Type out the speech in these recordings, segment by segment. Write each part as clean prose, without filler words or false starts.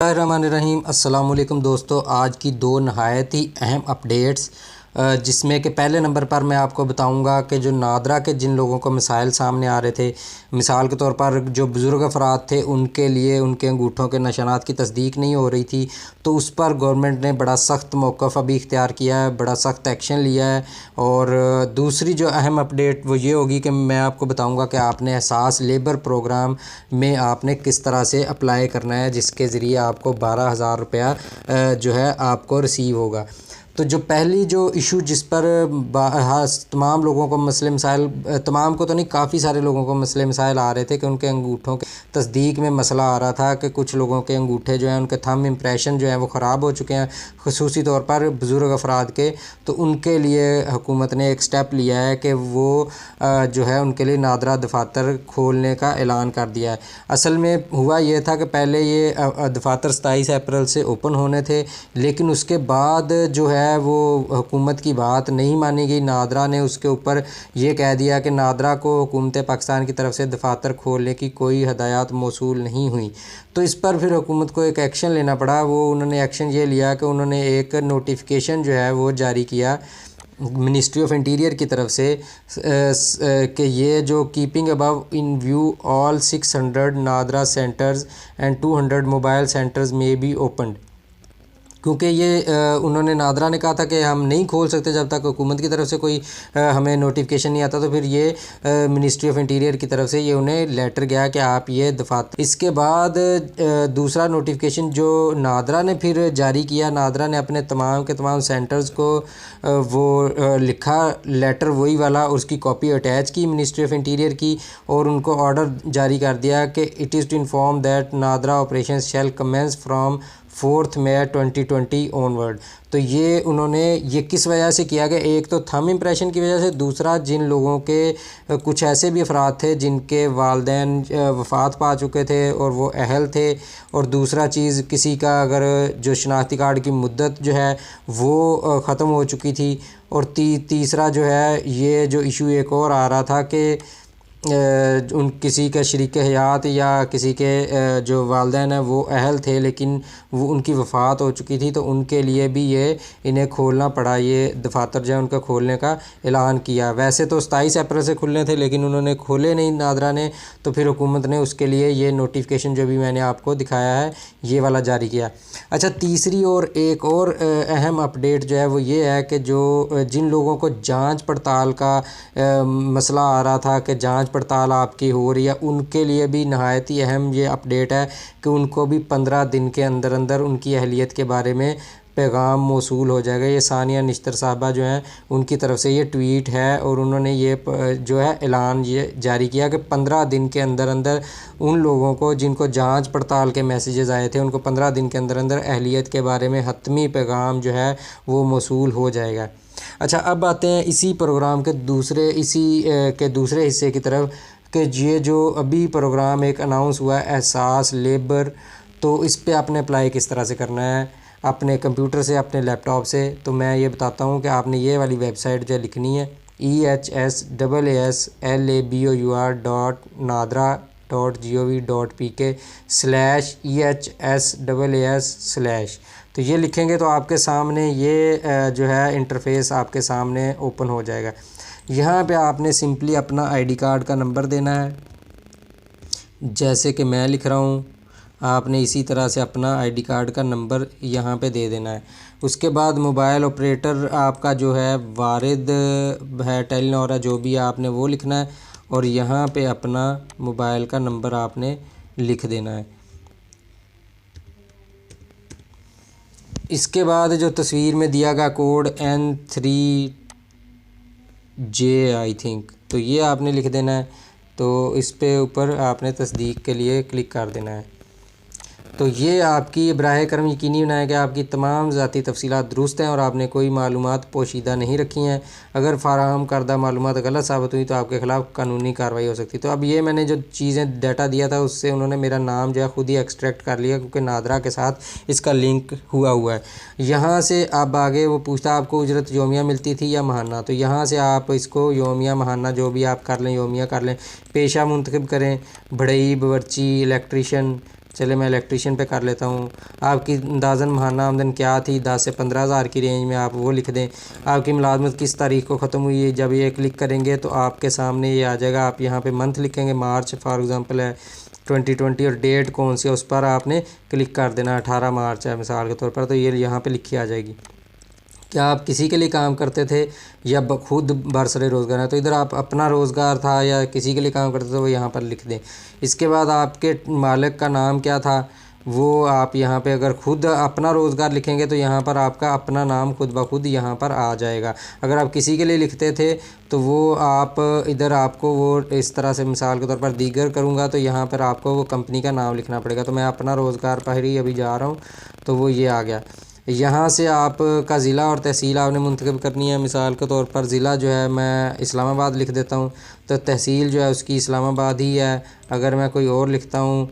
रहीम अस्सलाम वालेकुम दोस्तों। आज की दो नहायत ही अहम अपडेट्स जिसमें कि पहले नंबर पर मैं आपको बताऊंगा कि जो नादरा के जिन लोगों को मसाइल सामने आ रहे थे, मिसाल के तौर पर जो बुज़ुर्ग अफराद थे उनके लिए उनके अंगूठों के निशानात की तस्दीक नहीं हो रही थी, तो उस पर गवर्नमेंट ने बड़ा सख्त मौक़िफ़ अभी इख्तियार किया है, बड़ा सख्त एक्शन लिया है। और दूसरी जो अहम अपडेट वो ये होगी कि मैं आपको बताऊँगा कि आपने एहसास लेबर प्रोग्राम में आपने किस तरह से अप्लाई करना है, जिसके ज़रिए आपको 12,000 रुपया जो है आपको रिसीव होगा। तो जो पहली जो इशू जिस पर तमाम लोगों को मसले मसाइल, तमाम को तो नहीं, काफ़ी सारे लोगों को मसले मसाइल आ रहे थे कि उनके अंगूठों के तस्दीक में मसला आ रहा था कि कुछ लोगों के अंगूठे जो हैं उनके थंब इम्प्रेशन जो है वो ख़राब हो चुके हैं, ख़ुसूसी तौर पर बुज़ुर्ग अफराद के। तो उनके लिए हुकूमत ने एक स्टेप लिया है कि वो जो है उनके लिए नादरा दफातर खोलने का ऐलान कर दिया है। असल में हुआ ये था कि पहले ये दफातर 27 अप्रैल से ओपन होने थे, लेकिन उसके बाद जो है वो हुकूमत की बात नहीं मानी गई। नादरा ने उसके ऊपर ये कह दिया कि नादरा को हुकूमत पाकिस्तान की तरफ से दफातर खोलने की कोई हदायत मौसूल नहीं हुई। तो इस पर फिर हुकूमत को एक एक्शन लेना पड़ा। वो उन्होंने एक्शन ये लिया कि उन्होंने एक नोटिफिकेशन जो है वो जारी किया मिनिस्ट्री ऑफ इंटीरियर की तरफ से कि ये जो keeping above in view all 600 NADRA centres and 200 mobile centres में बी ओपनड। क्योंकि ये उन्होंने नादरा ने कहा था कि हम नहीं खोल सकते जब तक हुकूमत की तरफ से कोई हमें नोटिफिकेशन नहीं आता। तो फिर ये मिनिस्ट्री ऑफ इंटीरियर की तरफ से ये उन्हें लेटर गया कि आप ये दफातर। इसके बाद दूसरा नोटिफिकेशन जो नादरा ने फिर जारी किया, नादरा ने अपने तमाम के तमाम सेंटर्स को वो लिखा लेटर वही वाला, उसकी कॉपी अटैच की मिनिस्ट्री ऑफ इंटीरियर की, और उनको ऑर्डर जारी कर दिया कि it is to inform that NADRA operation shall commence from 4 May 2020 onward. तो ये उन्होंने ये किस वजह से किया कि एक तो थंब इम्प्रेशन की वजह से, दूसरा जिन लोगों के कुछ ऐसे भी अफराद थे जिनके वालदैन वफ़ात पा चुके थे और वो अहल थे, और दूसरा चीज़ किसी का अगर जो शनाख्ती कार्ड की मुद्दत जो है वो ख़त्म हो चुकी थी, और तीसरा जो है ये जो इशू एक और आ रहा था कि उन किसी के शरीक हयात या किसी के जो वालदैन हैं वो अहल थे लेकिन वो उनकी वफ़ात हो चुकी थी, तो उनके लिए भी ये इन्हें खोलना पड़ा। ये दफातर जो है उनका खोलने का ऐलान किया। वैसे तो 27 अप्रैल से खुलने थे लेकिन उन्होंने खोले नहीं नादरा ने, तो फिर हुकूमत ने उसके लिए ये नोटिफिकेशन जो भी मैंने आपको दिखाया है ये वाला जारी किया। अच्छा, तीसरी और एक और अहम अपडेट जो है वो ये है कि जो जिन लोगों को जांच पड़ताल का मसला आ रहा था कि जांच पड़ताल आपकी हो रही है, उनके लिए भी नहायत ही अहम ये अपडेट है कि उनको भी 15 दिन के अंदर अंदर उनकी अहलियत के बारे में पैगाम मौसूल हो जाएगा। ये सानिया निश्तर साहबा जो हैं उनकी तरफ से ये ट्वीट है, और उन्होंने ये जो है ऐलान ये जारी किया कि 15 दिन के अंदर अंदर उन लोगों को जिनको जांच पड़ताल के मैसेजेस आए थे उनको 15 दिन के अंदर अंदर अहलियत के बारे में हतमी पैगाम जो है वो मौसूल हो जाएगा। अच्छा, अब आते हैं इसी प्रोग्राम के दूसरे हिस्से की तरफ कि ये जो अभी प्रोग्राम एक अनाउंस हुआ है एहसास लेबर, तो इस पे आपने अप्लाई किस तरह से करना है अपने कंप्यूटर से, अपने लैपटॉप से। तो मैं ये बताता हूँ कि आपने ये वाली वेबसाइट जो लिखनी है ehsaslabour.pk/ehsaas/। तो ये लिखेंगे तो आपके सामने ये जो है इंटरफेस आपके सामने ओपन हो जाएगा। यहाँ पे आपने सिंपली अपना आईडी कार्ड का नंबर देना है, जैसे कि मैं लिख रहा हूँ। आपने इसी तरह से अपना आईडी कार्ड का नंबर यहाँ पे दे देना है। उसके बाद मोबाइल ऑपरेटर आपका जो है वारिद है, टेलीनॉर है, जो भी आपने वो लिखना है, और यहाँ पे अपना मोबाइल का नंबर आपने लिख देना है। इसके बाद जो तस्वीर में दिया गया कोड N3J आई थिंक, तो ये आपने लिख देना है। तो इस पे ऊपर आपने तस्दीक के लिए क्लिक कर देना है। तो ये आपकी बराह करम यकीनी बनाया कि आपकी तमाम ज़ाती तफसीलात दुरुस्त हैं और आपने कोई मालूमात पोशीदा नहीं रखी हैं। अगर फ़राहम करदा मालूमात गलत साबित हुई तो आपके ख़िलाफ़ कानूनी कार्रवाई हो सकती है। तो अब ये मैंने जो चीज़ें डाटा दिया था उससे उन्होंने मेरा नाम जो है ख़ुद ही एक्सट्रैक्ट कर लिया, क्योंकि नादरा के साथ इसका लिंक हुआ है। यहाँ से अब आगे वो पूछता आपको उजरत योमिया मिलती थी या महाना, तो यहाँ से आप इसको योमिया महाना जो भी आप कर लें, योमिया कर लें। पेशा मुंतखब करें, बढ़ई, बावर्ची, इलेक्ट्रीशियन, चले मैं इलेक्ट्रीशियन पे कर लेता हूँ। आपकी अंदाज़न माहाना आमदन क्या थी, 10 से 15 हज़ार की रेंज में आप वो लिख दें। आपकी मुलाजमत किस तारीख को ख़त्म हुई है, जब ये क्लिक करेंगे तो आपके सामने ये आ जाएगा। आप यहाँ पे मंथ लिखेंगे, मार्च फॉर एग्ज़ाम्पल है 2020, और डेट कौन सी है उस पर आपने क्लिक कर देना, 18 मार्च है मिसाल के तौर पर, तो ये यहाँ पे लिखी आ जाएगी। क्या आप किसी के लिए काम करते थे या खुद बरसरे रोज़गार है, तो इधर आप अपना रोज़गार था या किसी के लिए काम करते थे वो यहाँ पर लिख दें। इसके बाद आपके मालिक का नाम क्या था वो आप यहाँ पे अगर खुद अपना रोज़गार लिखेंगे तो यहाँ पर आपका अपना नाम खुद ब खुद यहाँ पर आ जाएगा। अगर आप किसी के लिए लिखते थे तो वो आप इधर आपको वो इस तरह से मिसाल के तौर पर दीगर करूँगा तो यहाँ पर आपको वो कंपनी का नाम लिखना पड़ेगा। तो मैं अपना रोज़गार पर ही अभी जा रहा हूँ, तो वो ये आ गया। यहाँ से आपका ज़िला और तहसील आपने मुंतखब करनी है। मिसाल के तौर पर ज़िला जो है मैं इस्लामाबाद लिख देता हूँ, तो तहसील जो है उसकी इस्लामाबाद ही है। अगर मैं कोई और लिखता हूँ,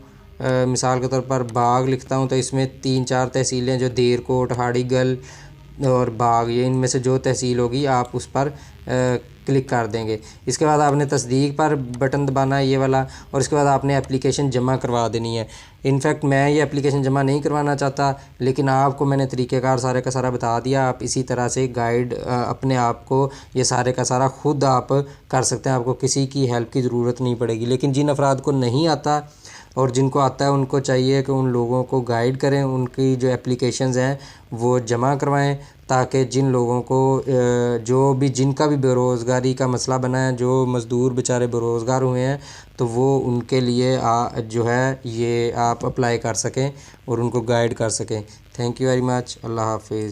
मिसाल के तौर पर बाग लिखता हूँ, तो इसमें 3-4 तहसीलें जो देरकोट, हाड़ीगल और बाग, ये इनमें से जो तहसील होगी आप उस पर क्लिक कर देंगे। इसके बाद आपने तस्दीक पर बटन दबाना है ये वाला, और इसके बाद आपने एप्लीकेशन जमा करवा देनी है। इनफैक्ट मैं ये एप्लीकेशन जमा नहीं करवाना चाहता, लेकिन आपको मैंने तरीक़ेकार सारे का सारा बता दिया। आप इसी तरह से गाइड अपने आप को ये सारे का सारा ख़ुद आप कर सकते हैं, आपको किसी की हेल्प की ज़रूरत नहीं पड़ेगी। लेकिन जिन अफराद को नहीं आता और जिनको आता है उनको चाहिए कि उन लोगों को गाइड करें, उनकी जो एप्लीकेशंस हैं वो जमा करवाएं, ताकि जिन लोगों को जो भी जिनका भी बेरोज़गारी का मसला बना है, जो मज़दूर बेचारे बेरोज़गार हुए हैं, तो वो उनके लिए जो है ये आप अप्लाई कर सकें और उनको गाइड कर सकें। Thank you very much. अल्लाह हाफिज़।